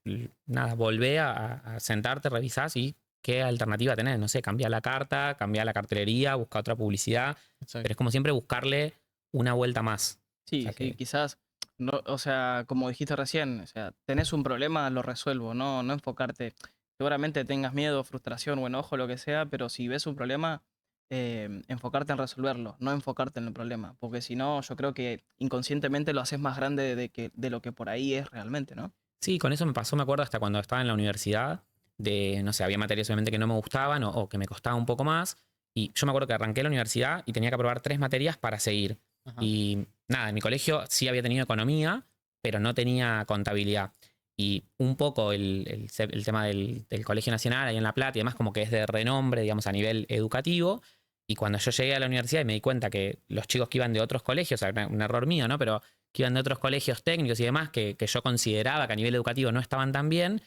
nada, volver a sentarte, revisás y qué alternativa tenés. No sé, cambiar la carta, cambiar la cartelería, buscar otra publicidad. Exacto. Pero es como siempre buscarle una vuelta más. Sí, O sea sí, que- quizás, no, o sea, como dijiste recién, o sea, tenés un problema, lo resuelvo, no enfocarte. Seguramente tengas miedo, frustración o enojo, lo que sea, pero si ves un problema, enfocarte en resolverlo, no enfocarte en el problema, porque si no, yo creo que inconscientemente lo haces más grande de lo que por ahí es realmente, ¿no? Sí, con eso me pasó, me acuerdo, hasta cuando estaba en la universidad, de, no sé, había materias obviamente que no me gustaban o que me costaba un poco más. Y yo me acuerdo que arranqué la universidad y tenía que aprobar 3 materias para seguir. Ajá. Y nada, en mi colegio sí había tenido economía, pero no tenía contabilidad. Y un poco el tema del Colegio Nacional ahí en La Plata y demás, como que es de renombre, digamos, a nivel educativo. Y cuando yo llegué a la universidad y me di cuenta que los chicos que iban de otros colegios, o sea, un error mío, ¿no? Pero que iban de otros colegios técnicos y demás, que yo consideraba que a nivel educativo no estaban tan bien,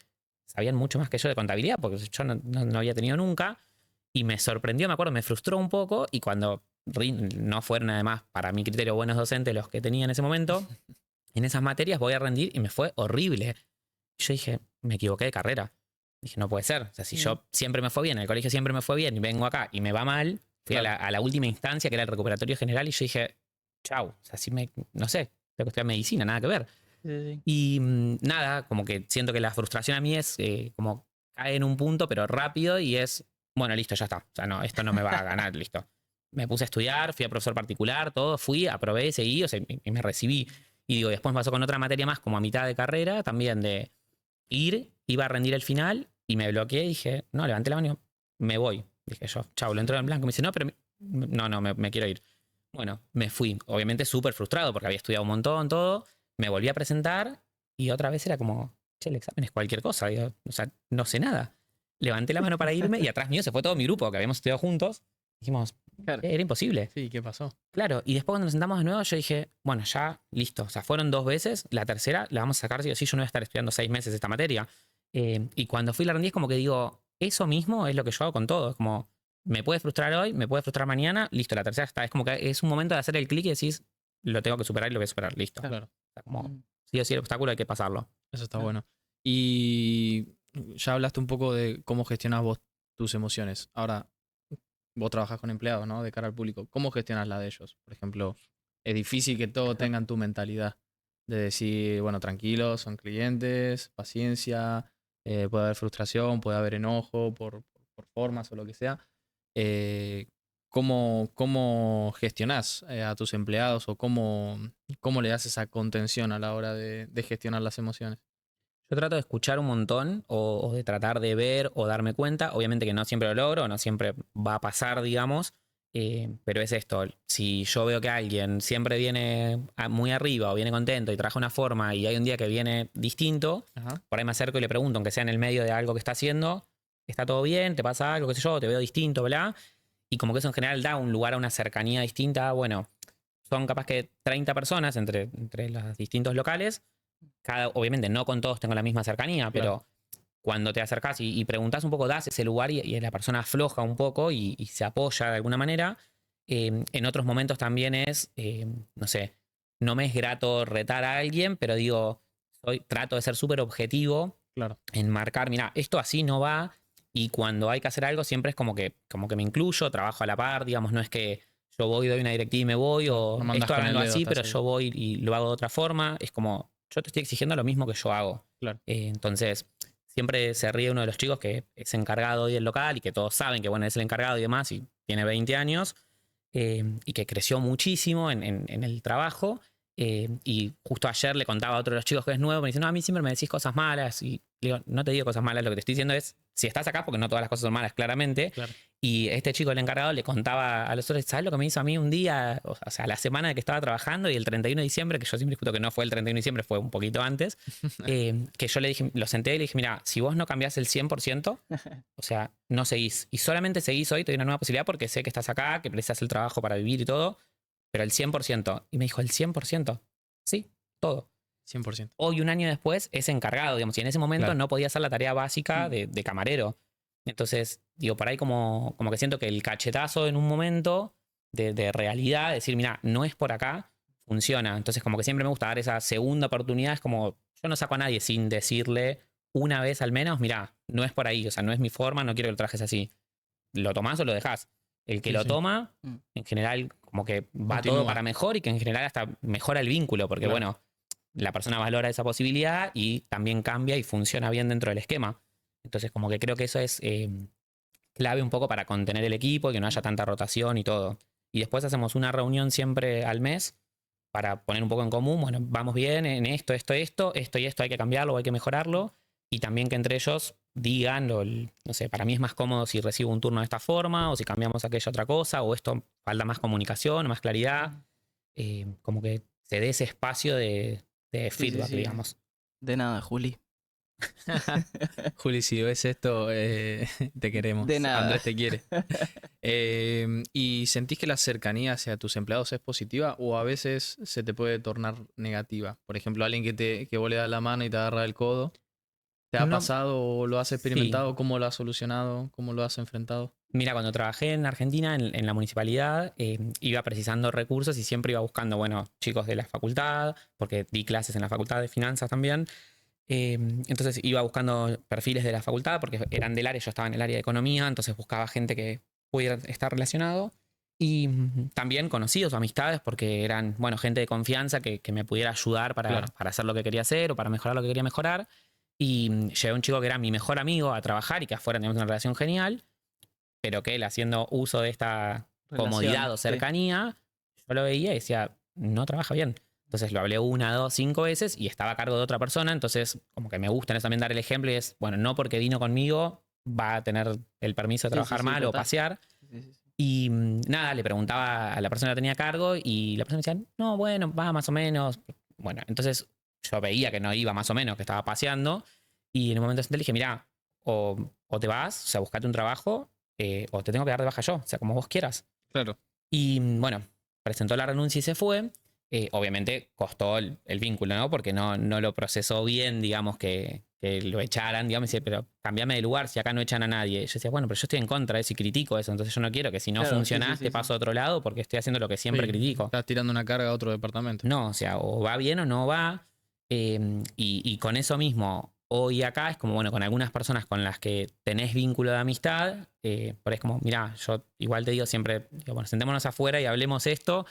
sabían mucho más que yo de contabilidad, porque yo no había tenido nunca. Y me sorprendió, me acuerdo, me frustró un poco. Y cuando no fueron además, para mi criterio, buenos docentes los que tenía en ese momento, en esas materias voy a rendir y me fue horrible. Yo dije, me equivoqué de carrera. Dije, no puede ser. O sea, si yo siempre me fue bien, en el colegio siempre me fue bien y vengo acá y me va mal, fui a la última instancia que era el recuperatorio general y yo dije, chau. O sea, no sé, tengo que estudiar medicina, nada que ver. Sí. Y nada, como que siento que la frustración a mí es como cae en un punto, pero rápido y es, bueno, listo, ya está. O sea, no, esto no me va a ganar, listo. Me puse a estudiar, fui a profesor particular, todo, fui, aprobé, seguí, o sea, y me recibí. Y digo, después me pasó con otra materia más, como a mitad de carrera, también de iba a rendir el final y me bloqueé y dije, no, levanté la mano y me voy. Dije yo, chau, lo entró en blanco. Me dice, no, pero me quiero ir. Bueno, me fui. Obviamente súper frustrado porque había estudiado un montón, todo. Me volví a presentar y otra vez era como, che, el examen es cualquier cosa. Digo, o sea, no sé nada. Levanté la mano para irme y atrás mío se fue todo mi grupo que habíamos estudiado juntos. Dijimos, Claro. era imposible. Sí, ¿qué pasó? Claro, y después cuando nos sentamos de nuevo, yo dije, bueno, ya, listo. O sea, fueron 2 veces. La tercera la vamos a sacar sí o sí. Yo no voy a estar estudiando 6 meses esta materia. Y cuando fui a la rendí es como que digo, eso mismo es lo que yo hago con todo. Es como, me puede frustrar hoy, me puede frustrar mañana. Listo, la tercera está. Es como que es un momento de hacer el clic y decís, lo tengo que superar y lo voy a superar. Listo. Claro, O sea, como, sí o sí el obstáculo hay que pasarlo. eso está bueno. Y ya hablaste un poco de cómo gestionas vos tus emociones. Ahora, vos trabajas con empleados, ¿no? De cara al público. ¿Cómo gestionas la de ellos? Por ejemplo, es difícil que todos tengan tu mentalidad de decir, bueno, tranquilos, son clientes, paciencia, puede haber frustración, puede haber enojo por formas o lo que sea. ¿Cómo gestionás a tus empleados o cómo le das esa contención a la hora de gestionar las emociones? Yo trato de escuchar un montón o de tratar de ver o darme cuenta. Obviamente que no siempre lo logro, no siempre va a pasar, digamos. Pero es esto, si yo veo que alguien siempre viene muy arriba o viene contento y trabaja una forma y hay un día que viene distinto, Ajá. por ahí me acerco y le pregunto, aunque sea en el medio de algo que está haciendo, ¿está todo bien? ¿Te pasa algo? ¿Qué sé yo? ¿Te veo distinto? Bla. Y como que eso en general da un lugar a una cercanía distinta. Bueno, son capaz que 30 personas entre los distintos locales. Obviamente no con todos tengo la misma cercanía, pero cuando te acercás y preguntás un poco, das ese lugar y la persona afloja un poco y se apoya de alguna manera. En otros momentos también es, no sé, no me es grato retar a alguien, pero digo, trato de ser súper objetivo Claro. en marcar, mira, esto así no va. Y cuando hay que hacer algo siempre es como que me incluyo, trabajo a la par, digamos, no es que yo voy, doy una directiva y me voy, o No mandas esto con el háganlo dedo, así, estás pero ahí. yo voy y lo hago de otra forma. Es como, yo te estoy exigiendo lo mismo que yo hago. Claro. Entonces, siempre se ríe uno de los chicos que es encargado hoy del local y que todos saben que, bueno, es el encargado y demás, y tiene 20 años, y que creció muchísimo en el trabajo. Y justo ayer le contaba a otro de los chicos que es nuevo, me dice, no, a mí siempre me decís cosas malas, y Le digo, no te digo cosas malas, lo que te estoy diciendo es, si estás acá, porque no todas las cosas son malas, claramente. Claro. Y este chico, el encargado, le contaba a los otros, ¿sabes lo que me hizo a mí un día? O sea, la semana de que estaba trabajando y el 31 de diciembre, que yo siempre discuto que no fue el 31 de diciembre, fue un poquito antes, que yo le dije, lo senté y le dije, mira, si vos no cambiás el 100%, o sea, no seguís. Y solamente seguís hoy, te doy una nueva posibilidad porque sé que estás acá, que precisas el trabajo para vivir y todo, pero el 100%. Y me dijo, ¿el 100%? Sí, todo. 100%. Hoy, un año después, es encargado, digamos, y en ese momento Claro. no podía hacer la tarea básica de camarero. Entonces, digo, por ahí como que siento que el cachetazo en un momento de realidad, decir, mira, no es por acá, funciona. Entonces, como que siempre me gusta dar esa segunda oportunidad. Es como, yo no saco a nadie sin decirle una vez al menos, mira, no es por ahí, o sea, no es mi forma, no quiero que lo trajes así. ¿Lo tomás o lo dejás? El que Sí, lo sí. toma, en general, como que va Continúa. todo para mejor y que en general hasta mejora el vínculo, porque Claro. bueno, la persona valora esa posibilidad y también cambia y funciona bien dentro del esquema. Entonces, como que creo que eso es clave un poco para contener el equipo y que no haya tanta rotación y todo. Y después hacemos una reunión siempre al mes para poner un poco en común, bueno, vamos bien en esto y esto hay que cambiarlo o hay que mejorarlo. Y también que entre ellos digan, no sé, para mí es más cómodo si recibo un turno de esta forma o si cambiamos aquella otra cosa o esto falta más comunicación, más claridad. Como que se dé ese espacio de feedback, sí. digamos. De nada, Juli. Juli, si ves esto, te queremos. De nada. Andrés te quiere. ¿Y sentís que la cercanía hacia tus empleados es positiva o a veces se te puede tornar negativa? Por ejemplo, alguien que vos le das la mano y te agarra el codo. ¿Te ha No. pasado o lo has experimentado? Sí. ¿Cómo lo has solucionado? ¿Cómo lo has enfrentado? Mira, cuando trabajé en Argentina, en la municipalidad, iba precisando recursos y siempre iba buscando, bueno, chicos de la facultad, porque di clases en la facultad de finanzas también. Entonces iba buscando perfiles de la facultad, porque eran del área, yo estaba en el área de economía, entonces buscaba gente que pudiera estar relacionado. Y también conocidos o amistades, porque eran, bueno, gente de confianza que me pudiera ayudar para hacer lo que quería hacer o para mejorar lo que quería mejorar. Y llevé a un chico que era mi mejor amigo a trabajar y que afuera teníamos una relación genial, pero que él haciendo uso de esta comodidad o cercanía, yo lo veía y decía, no trabaja bien. Entonces lo hablé 1, 2, 5 veces y estaba a cargo de otra persona, entonces como que me gusta en eso también dar el ejemplo y es, bueno, no porque vino conmigo va a tener el permiso de trabajar mal o pasear. Y nada, le preguntaba a la persona que tenía a cargo y la persona decía, no, bueno, va más o menos. Bueno, entonces yo veía que no iba más o menos, que estaba paseando y en un momento le dije, mira, o te vas, o sea, buscate un trabajo o te tengo que dar de baja yo, o sea, como vos quieras. Claro. Y bueno, presentó la renuncia y se fue. Obviamente costó el vínculo, ¿no? Porque no lo procesó bien, digamos, que lo echaran, digamos, y dice, pero cambiame de lugar si acá no echan a nadie. Y yo decía, bueno, pero yo estoy en contra de eso y critico eso, entonces yo no quiero que si no funcionás te paso a otro lado porque estoy haciendo lo que siempre critico. Estás tirando una carga a otro departamento. No, o sea, o va bien o no va. Y con eso mismo, hoy acá es como, bueno, con algunas personas con las que tenés vínculo de amistad, pero es como, mirá, yo igual te digo siempre, digo, bueno, sentémonos afuera y hablemos esto.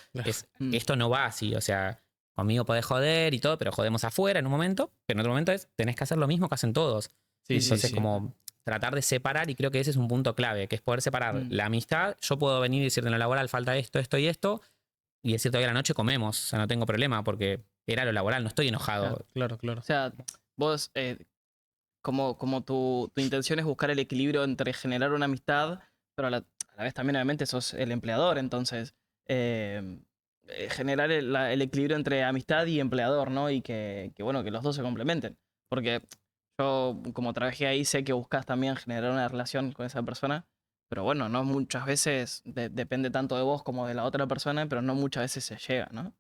Esto no va así, o sea, conmigo podés joder y todo, pero jodemos afuera en un momento, pero en otro momento tenés que hacer lo mismo que hacen todos. Entonces, como tratar de separar, y creo que ese es un punto clave, que es poder separar la amistad. Yo puedo venir y decirte en lo laboral falta esto, esto y esto, y decirte hoy a la noche comemos, o sea, no tengo problema, porque era lo laboral, no estoy enojado. Claro. O sea, vos, como tu intención es buscar el equilibrio entre generar una amistad, pero a la vez también obviamente sos el empleador, entonces generar el equilibrio entre amistad y empleador, ¿no? Y que bueno, que los dos se complementen. Porque yo, como trabajé ahí, sé que buscas también generar una relación con esa persona, pero bueno, no muchas veces, depende tanto de vos como de la otra persona, pero no muchas veces se llega, ¿no?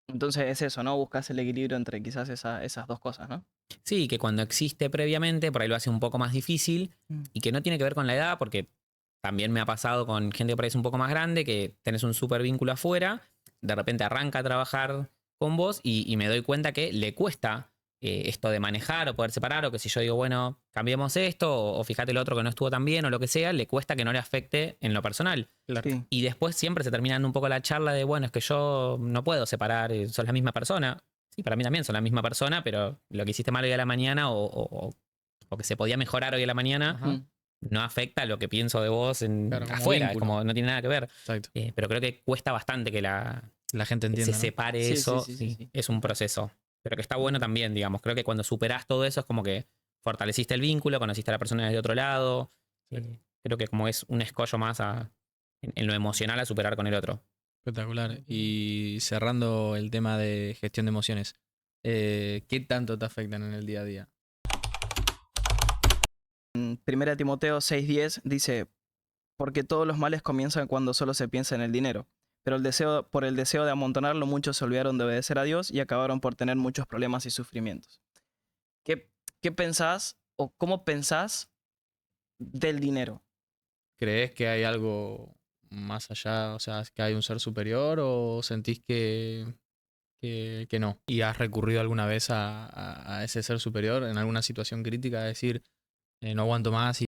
Entonces es eso, ¿no? Buscas el equilibrio entre quizás esas dos cosas, ¿no? Sí, que cuando existe previamente, por ahí lo hace un poco más difícil y que no tiene que ver con la edad, porque también me ha pasado con gente que por ahí es un poco más grande, que tenés un súper vínculo afuera, de repente arranca a trabajar con vos y me doy cuenta que le cuesta esto de manejar o poder separar, o que si yo digo, bueno, cambiemos esto, o fíjate el otro que no estuvo tan bien, o lo que sea, le cuesta que no le afecte en lo personal. Claro. Sí. Y después siempre se termina dando un poco la charla de, bueno, es que yo no puedo separar, sos la misma persona. Sí, para mí también son la misma persona, pero lo que hiciste mal hoy a la mañana o que se podía mejorar hoy a la mañana no afecta lo que pienso de vos afuera, vínculo. como no tiene nada que ver. Exacto. Pero creo que cuesta bastante que la gente entienda, se ¿no? separe eso. Sí. Es un proceso. pero que está bueno también, digamos. Creo que cuando superás todo eso es como que fortaleciste el vínculo, conociste a la persona desde otro lado. Creo que como es un escollo más en lo emocional a superar con el otro. Espectacular. Y cerrando el tema de gestión de emociones, ¿qué tanto te afectan en el día a día? Primera Timoteo 6:10 dice, porque todos los males comienzan cuando solo se piensa en el dinero, pero por el deseo de amontonarlo muchos se olvidaron de obedecer a Dios y acabaron por tener muchos problemas y sufrimientos. ¿Qué pensás o cómo pensás del dinero? ¿Crees que hay algo más allá, o sea, que hay un ser superior o sentís que no? ¿Y has recurrido alguna vez a ese ser superior en alguna situación crítica a decir, no aguanto más?